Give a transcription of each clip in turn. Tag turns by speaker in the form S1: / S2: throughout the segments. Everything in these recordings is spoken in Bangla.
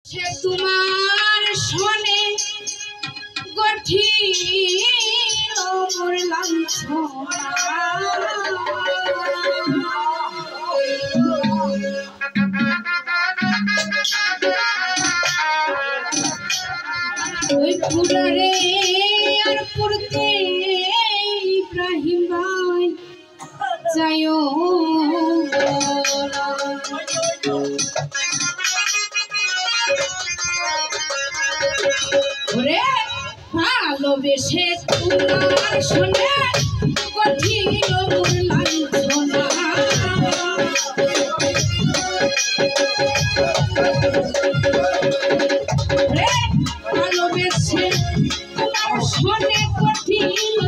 S1: সে তোমার শোনে গঠিল মোর লাঞ্ছনা ওই পুরারে আর পুরতে ইব্রাহিম ভাই যায়ও ওরে ভালোবেসে তোমার শোনে গঠিল মোর লাঞ্ছনা ভালোবেসে তোমার শোনে গঠিল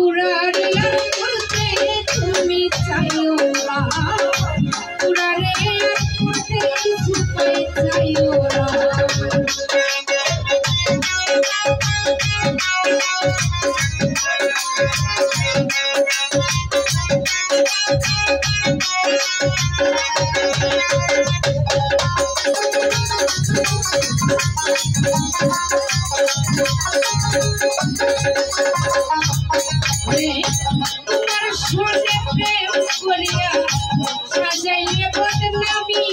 S1: পুরারে করতে তুমি চাইও না পুরারে করতে কিছু চাইও না তোমার শোনে প্রেম করিয়া সাজাইলে বদনামি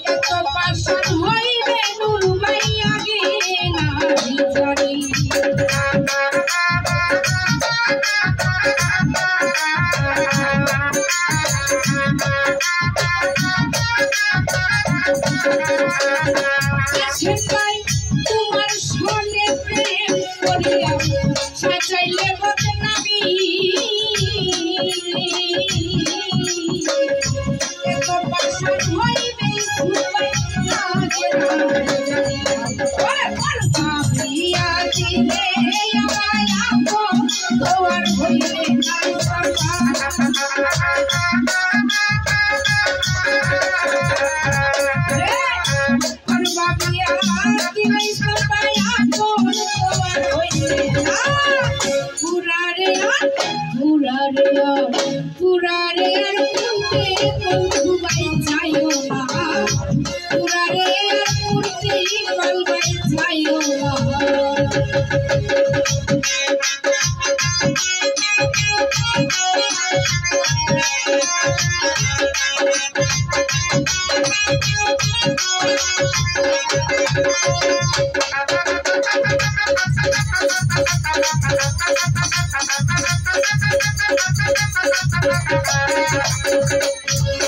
S1: এত পাষাণ হইবে নুরবাই আগে না জানি তোমার শোনে প্রেম করিয়া সাজাইলে বদনামি এত পাষাণ হইবে ভাবিয়া দিলে আমায় আপন তোমার হইলে না ভাবিয়া দিলে সবাই আপন তোমার হইলে না পুরারে পুরারে আর করতে বন্ধু ভাই চাইও না পুরারে আর করতে বল ভাই চাইও না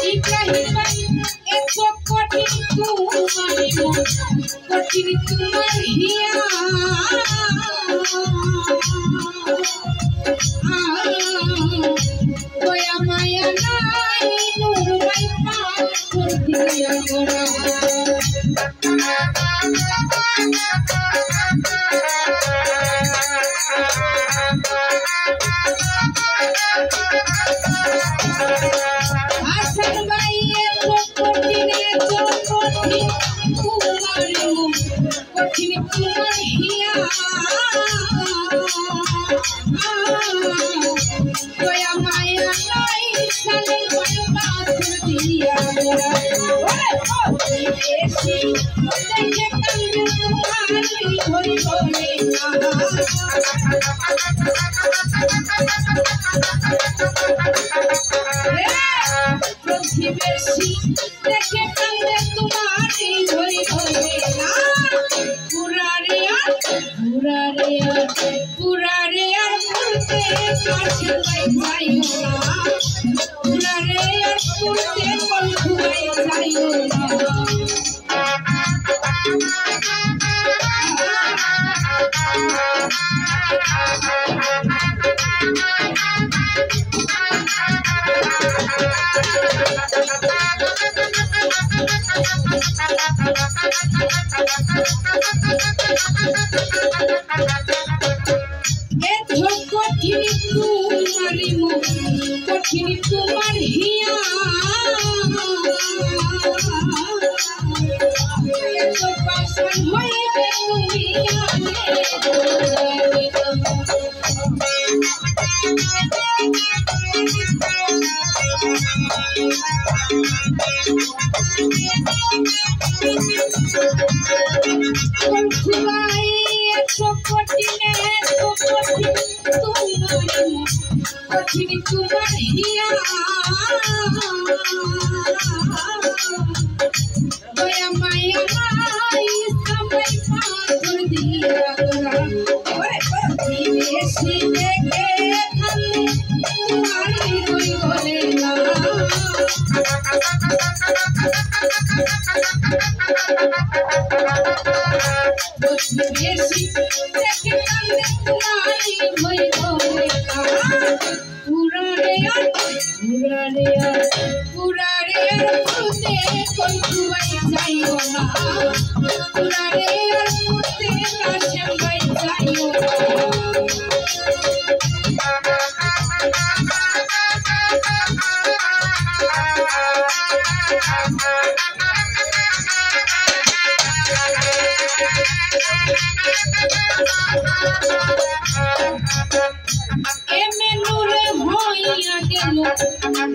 S1: ইব্রাহিম ভাই এত কঠিন তোমার হিয়া দয়া মায়া নাই নূর ভাই পাথর দিয়া গড়া হাসান ভাই এত কঠিন তোমার হিয়া দয়া মায়া নাই সালে পাথর দিয়া গড়া দেখে কান্দে তোমার ধরি বলে প্রতিবেশী দেখে কান্দে তোমার ধরি বলে না পুরারে আর করতে কাছে যাইও না পুরারে আর করতে বন্ধু ভাই যাইও না কঠিন তোমার হিয়া পাষাণ হইবে তুমি खुदाई तो कठिन तुम्हारिया दया माया माई समय पाथर दिया तोरा बेसी देखे खाली तुम्हारी कोई बोले ना बेसी देखे खाली तुम्हारी कोई बोले ना पूरा रे पुरते कोई दुआई जाइयो ना पूरा रे पुरते काशम गई जाइयो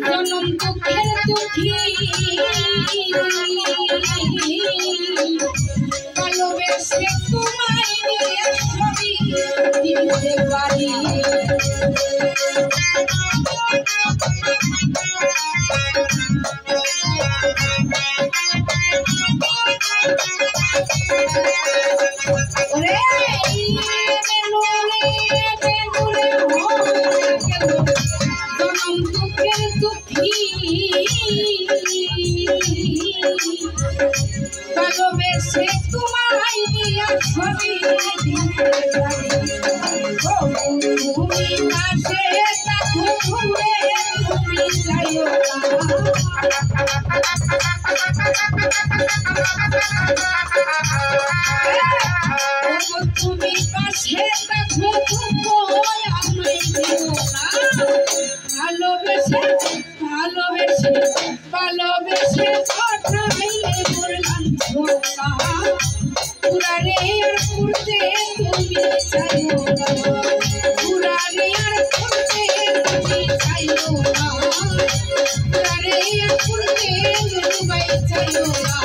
S1: জনম দুঃখের দুঃখী ভালোবেসে তোমায় নিয়ে ছবি দিতে পারি ভালোবেসে তোমায় নিয়ে ছবি দিতে পারি তুমি পাশে থাকো ঘুরে তুমি যাইও তুমি পাশে থাকো আমায় দিও না ভালোবেসে পাঠাইলে বললাম ছোটা পুরা রে আর পুরতে তুমি চাইও না পুরা রে আর পুরতে তুমি চাইও না পুরা রে আর পুরতে দুবাই চাইও না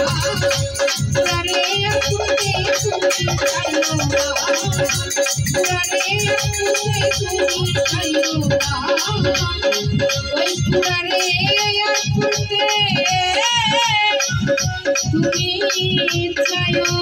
S1: পুরা রে আর পুরতে তুমি চাইও না পুরা রে আর পুরতে তুমি চাইও না ওই পুরা রে আর পুরতে তুমি চাইও